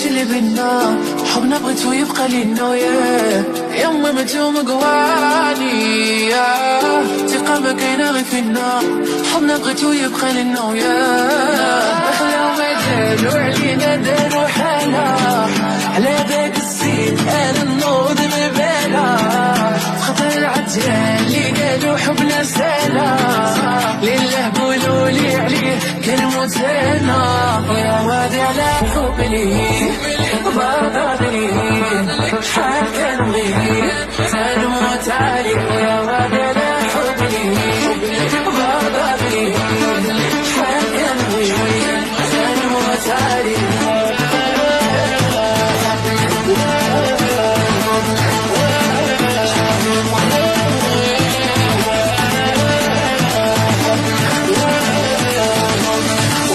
شي اللي بينا، حبنا بغيتو يبقى لينا يا امي متوم قواني، ثقة ما كاينة غير فينا، حبنا بغيتو يبقى لينا دخلوا ما دارو علينا دارو حالة، على داك السيد انا النوض البالة، خطر عالتالي قالو حبنا سالة، لله قولولي عليه كلمة انا يا وادي على حب ليه بابا ليه شحال كان ليه تنموت عليه يا وادي على حب ليه